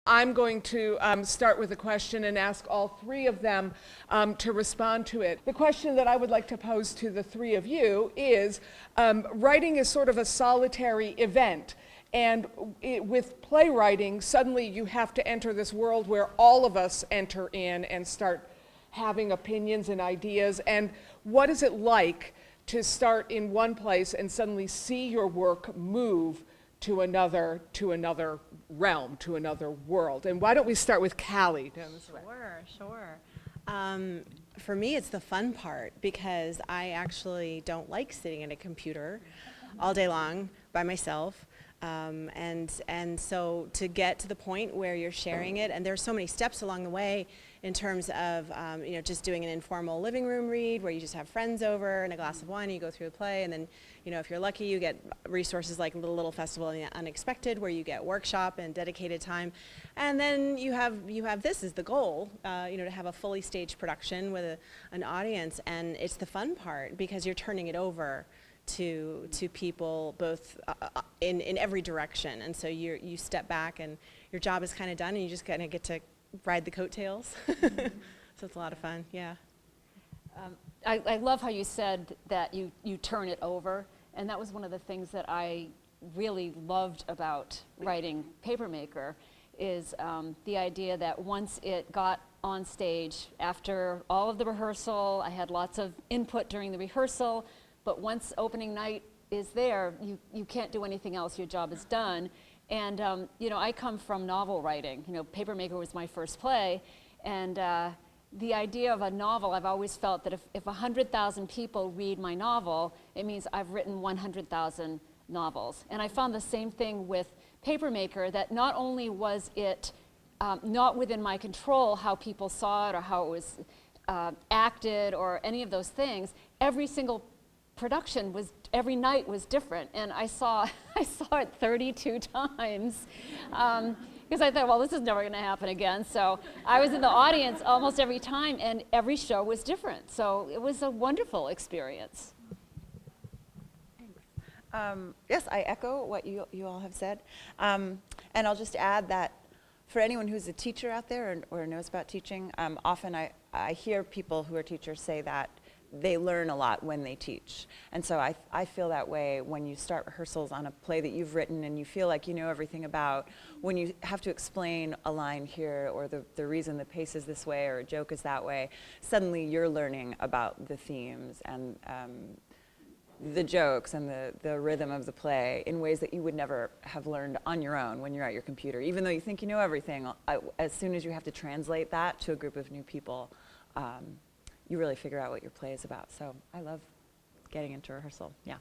I'm going to start with a question and ask all three of them to respond to it. The question that I would like to pose to the three of you is, writing is sort of a solitary event. And with playwriting, suddenly you have to enter this world where all of us enter in and start having opinions and ideas. And what is it like to start in one place and suddenly see your work move to another realm, to another world? And why don't we start with Callie down this way? Sure. For me, it's the fun part, because I actually don't like sitting at a computer all day long by myself. And so to get to the point where you're sharing it, and there's so many steps along the way in terms of just doing an informal living room read where you just have friends over and a glass of wine and you go through the play, and then if you're lucky you get resources like Little Festival in the Unexpected where you get workshop and dedicated time, and then you have this is the goal, to have a fully staged production with an audience, and it's the fun part because you're turning it over to people both in every direction, and so you step back and your job is kind of done and you just kind of get to ride the coattails. So it's a lot of fun. Yeah. I love how you said that you turn it over, and that was one of the things that I really loved about writing Papermaker is the idea that once it got on stage, after all of the rehearsal, I had lots of input during the rehearsal, but once opening night is there, you can't do anything else. Your job is done. And I come from novel writing. Papermaker was my first play, and the idea of a novel, I've always felt that if 100,000 people read my novel, it means I've written 100,000 novels. And I found the same thing with Papermaker, that not only was it not within my control how people saw it or how it was acted or any of those things, every single production every night was different, and I saw it 32 times because I thought, well, this is never going to happen again. So I was in the audience almost every time, and every show was different. So it was a wonderful experience. Yes, I echo what you all have said, and I'll just add that for anyone who's a teacher out there or knows about teaching, often I hear people who are teachers say that they learn a lot when they teach. And so I feel that way when you start rehearsals on a play that you've written and you feel like you know everything about, when you have to explain a line here or the reason the pace is this way or a joke is that way, suddenly you're learning about the themes and the jokes and the rhythm of the play in ways that you would never have learned on your own when you're at your computer. Even though you think you know everything, as soon as you have to translate that to a group of new people, you really figure out what your play is about. So I love getting into rehearsal, yeah.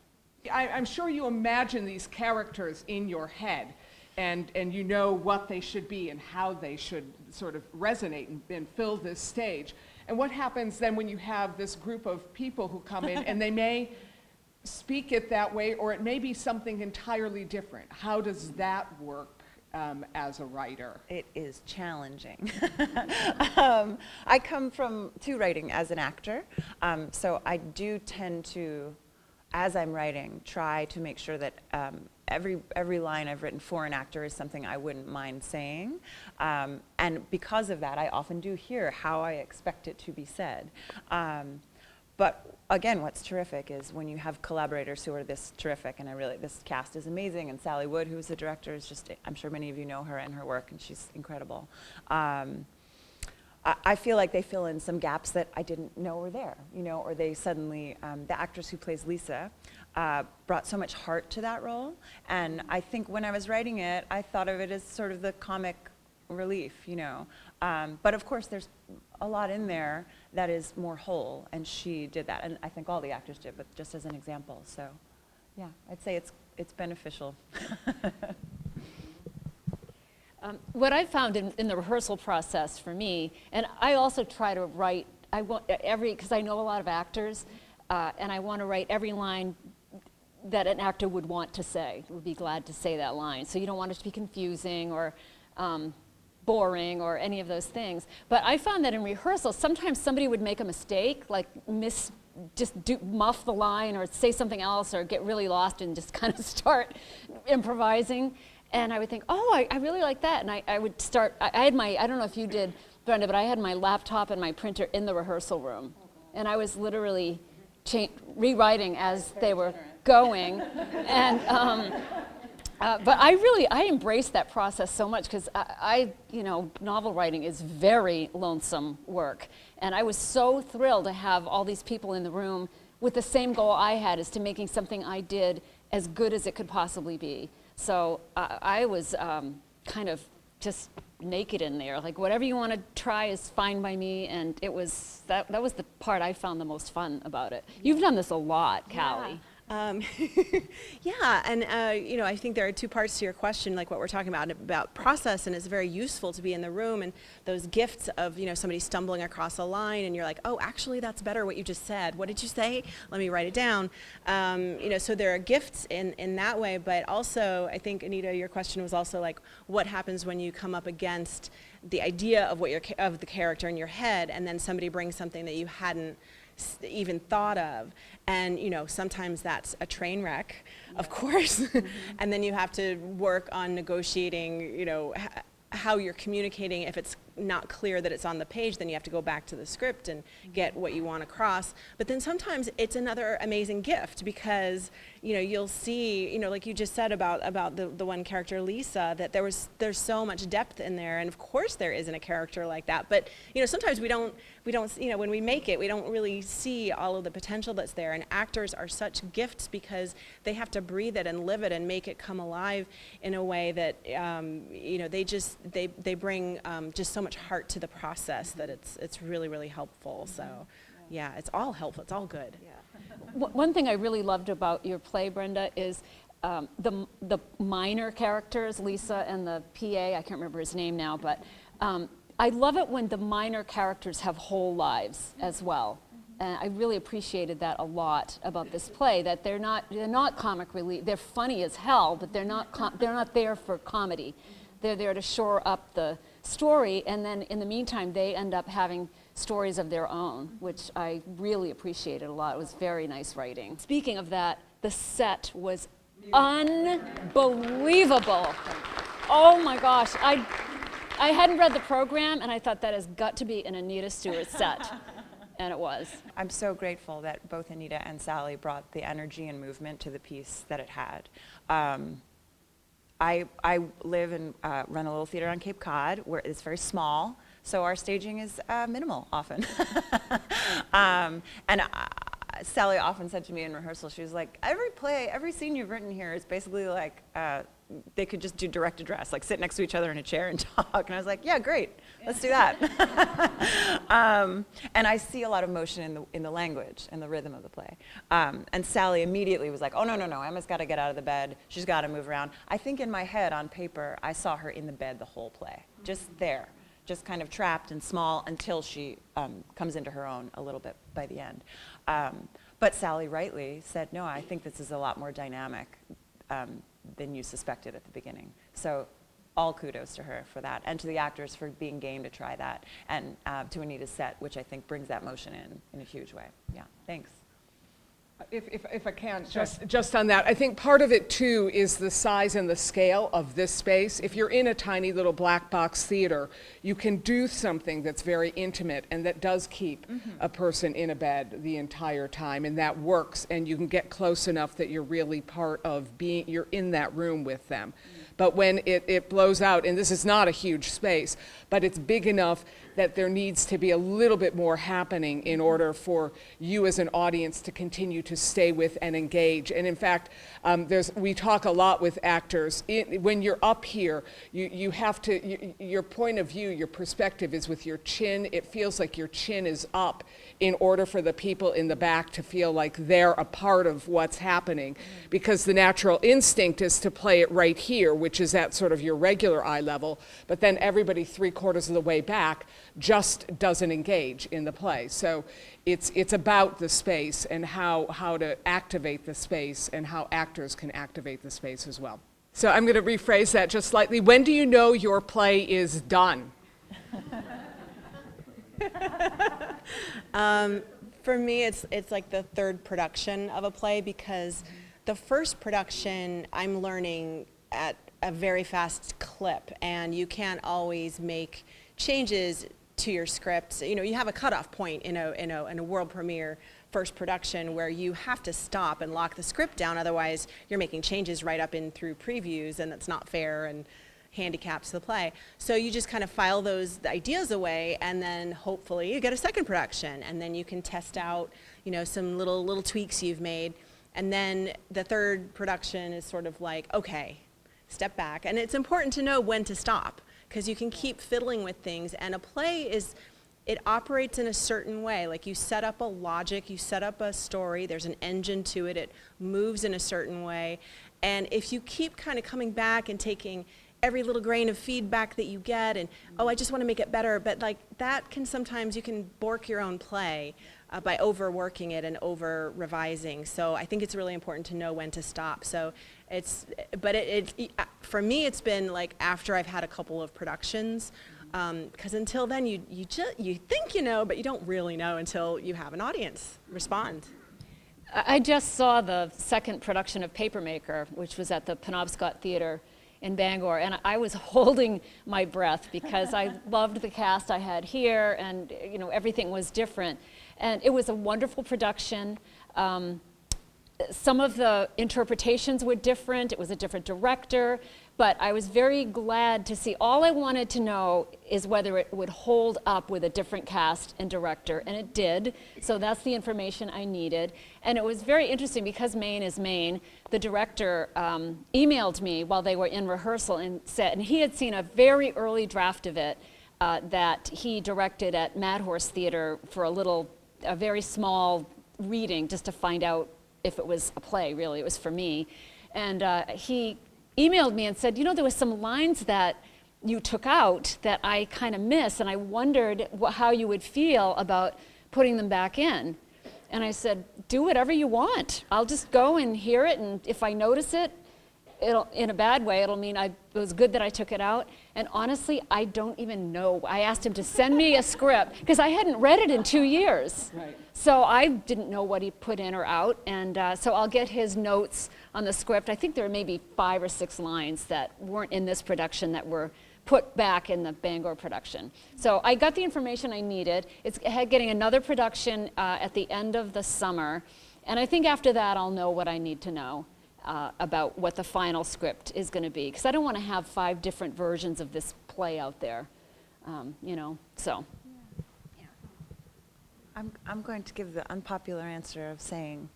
I'm sure you imagine these characters in your head, and you know what they should be and how they should sort of resonate and fill this stage. And what happens then when you have this group of people who come in and they may speak it that way, or it may be something entirely different? How does that work as a writer? It is challenging. I come to writing as an actor, so I do tend to, as I'm writing, try to make sure that every line I've written for an actor is something I wouldn't mind saying, and because of that, I often do hear how I expect it to be said. But again, what's terrific is when you have collaborators who are this terrific, and this cast is amazing, and Sally Wood, who's the director, is just, I'm sure many of you know her and her work, and she's incredible. I feel like they fill in some gaps that I didn't know were there, or they suddenly, the actress who plays Lisa brought so much heart to that role, and I think when I was writing it, I thought of it as sort of the comic relief, but of course there's a lot in there that is more whole, and she did that, and I think all the actors did, but just as an example. So yeah, I'd say it's beneficial. What I found in the rehearsal process for me, and I also try to write, because I know a lot of actors, and I want to write every line that an actor would want to say, would be glad to say that line. So you don't want it to be confusing or boring or any of those things. But I found that in rehearsal, sometimes somebody would make a mistake, like muff the line or say something else or get really lost and just kind of start improvising. And I would think, oh, I really like that. And I would start, I had my, I don't know if you did, Brenda, but I had my laptop and my printer in the rehearsal room. And I was literally rewriting as they were going. And, but I embraced that process so much because you know, novel writing is very lonesome work. And I was so thrilled to have all these people in the room with the same goal I had, as to making something I did as good as it could possibly be. So I was kind of just naked in there. Like, whatever you want to try is fine by me. And it was, that was the part I found the most fun about it. You've done this a lot, Callie. Yeah, and you know, I think there are two parts to your question, like what we're talking about process, and it's very useful to be in the room, and those gifts of, you know, somebody stumbling across a line, and you're like, oh, actually, that's better what you just said. What did you say? Let me write it down. You know, so there are gifts in that way, but also, I think, Anita, your question was also like, what happens when you come up against the idea of what of the character in your head, and then somebody brings something that you hadn't even thought of, and you know, sometimes that's a train wreck, of course. And then you have to work on negotiating, you know, how you're communicating. If it's not clear that it's on the page, then you have to go back to the script and get what you want across. But then sometimes it's another amazing gift, because you know, you'll see, you know, like you just said about the one character, Lisa, that there's so much depth in there, and of course there isn't a character like that. But you know, sometimes we don't, you know, when we make it, we don't really see all of the potential that's there. And actors are such gifts because they have to breathe it and live it and make it come alive in a way that you know, they bring just so much heart to the process that it's really, really helpful. So yeah, it's all helpful, it's all good. One thing I really loved about your play, Brenda, is the minor characters, Lisa and the PA, I can't remember his name now, but I love it when the minor characters have whole lives as well. And I really appreciated that a lot about this play, that they're not comic relief. They're funny as hell, but they're not there for comedy. They're there to shore up the story, and then in the meantime, they end up having stories of their own, which I really appreciated a lot. It was very nice writing. Speaking of that, the set was unbelievable. Oh my gosh, I hadn't read the program, and I thought that has got to be an Anita Stewart set, and it was. I'm so grateful that both Anita and Sally brought the energy and movement to the piece that it had. I live and run a little theater on Cape Cod where it's very small, so our staging is minimal often. Sally often said to me in rehearsal, she was like, every scene you've written here is basically like, they could just do direct address, like sit next to each other in a chair and talk. And I was like, yeah, great, let's do that. And I see a lot of motion in the language and the rhythm of the play. And Sally immediately was like, oh, no, Emma's got to get out of the bed. She's got to move around. I think in my head, on paper, I saw her in the bed the whole play, just there, just kind of trapped and small until she comes into her own a little bit by the end. But Sally rightly said, no, I think this is a lot more dynamic than you suspected at the beginning. So all kudos to her for that, and to the actors for being game to try that, and to Anita's set, which I think brings that motion in a huge way. Yeah, thanks. If I can, just on that, I think part of it too is the size and the scale of this space. If you're in a tiny little black box theater, you can do something that's very intimate and that does keep a person in a bed the entire time, and that works, and you can get close enough that you're really part of you're in that room with them. But when it blows out, and this is not a huge space, but it's big enough that there needs to be a little bit more happening in order for you as an audience to continue to stay with and engage. And in fact, we talk a lot with actors. When you're up here, you have to, your point of view, your perspective is with your chin. It feels like your chin is up in order for the people in the back to feel like they're a part of what's happening. Because the natural instinct is to play it right here, which is at sort of your regular eye level, but then everybody 3/4 of the way back just doesn't engage in the play. So it's about the space and how to activate the space and how actors can activate the space as well. So I'm going to rephrase that just slightly. When do you know your play is done? For me, it's like the third production of a play, because the first production I'm learning at a very fast clip, and you can't always make changes to your script. You know, you have a cutoff point in a world premiere first production where you have to stop and lock the script down, otherwise you're making changes right up in through previews, and it's not fair and handicaps the play. So you just kind of file those ideas away, and then hopefully you get a second production, and then you can test out, you know, some little tweaks you've made. And then the third production is sort of like, okay, step back. And it's important to know when to stop, because you can keep fiddling with things. And a play it operates in a certain way. Like, you set up a logic, you set up a story, there's an engine to it, it moves in a certain way. And if you keep kind of coming back and taking every little grain of feedback that you get and, oh, I just want to make it better, but like that can sometimes, you can bork your own play by overworking it and over revising. So I think it's really important to know when to stop. So for me, it's been like after I've had a couple of productions, because until then you think you know, but you don't really know until you have an audience respond. I just saw the second production of Papermaker, which was at the Penobscot Theater in Bangor, and I was holding my breath because I loved the cast I had here, and you know, everything was different. And it was a wonderful production. Some of the interpretations were different. It was a different director, but I was very glad to see. All I wanted to know is whether it would hold up with a different cast and director, and it did. So that's the information I needed. And it was very interesting because Maine is Maine. The director emailed me while they were in rehearsal and said, and he had seen a very early draft of it that he directed at Mad Horse Theater for a very small reading, just to find out if it was a play, really. It was for me. And he emailed me and said, you know, there was some lines that you took out that I kind of missed, and I wondered how you would feel about putting them back in. And I said, do whatever you want. I'll just go and hear it, and if I notice it, in a bad way, it'll mean it was good that I took it out. And honestly, I don't even know. I asked him to send me a script because I hadn't read it in 2 years. Right. So I didn't know what he put in or out. And so I'll get his notes on the script. I think there were maybe 5 or 6 lines that weren't in this production that were put back in the Bangor production. So I got the information I needed. It's getting another production at the end of the summer. And I think after that, I'll know what I need to know about what the final script is going to be, because I don't want to have 5 different versions of this play out there, you know, so. Yeah. I'm going to give the unpopular answer of saying,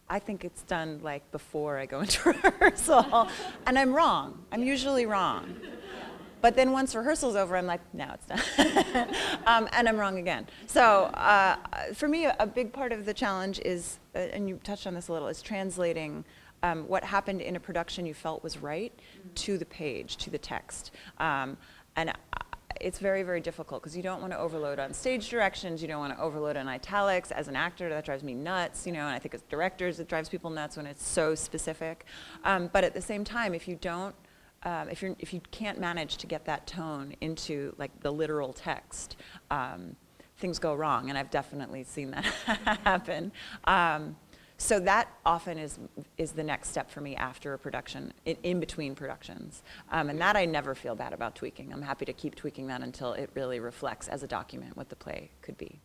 I think it's done like before I go into rehearsal, and I'm wrong. I'm usually wrong. But then once rehearsal's over, I'm like, no, it's done. And I'm wrong again. So for me, a big part of the challenge is, and you touched on this a little, is translating what happened in a production you felt was right to the page, to the text. And it's very, very difficult because you don't want to overload on stage directions, you don't want to overload on italics. As an actor, that drives me nuts, you know, and I think as directors, it drives people nuts when it's so specific. But at the same time, if you don't, if you can't manage to get that tone into like the literal text, things go wrong, and I've definitely seen that happen. So that often is the next step for me after a production, in between productions. And that I never feel bad about tweaking. I'm happy to keep tweaking that until it really reflects as a document what the play could be.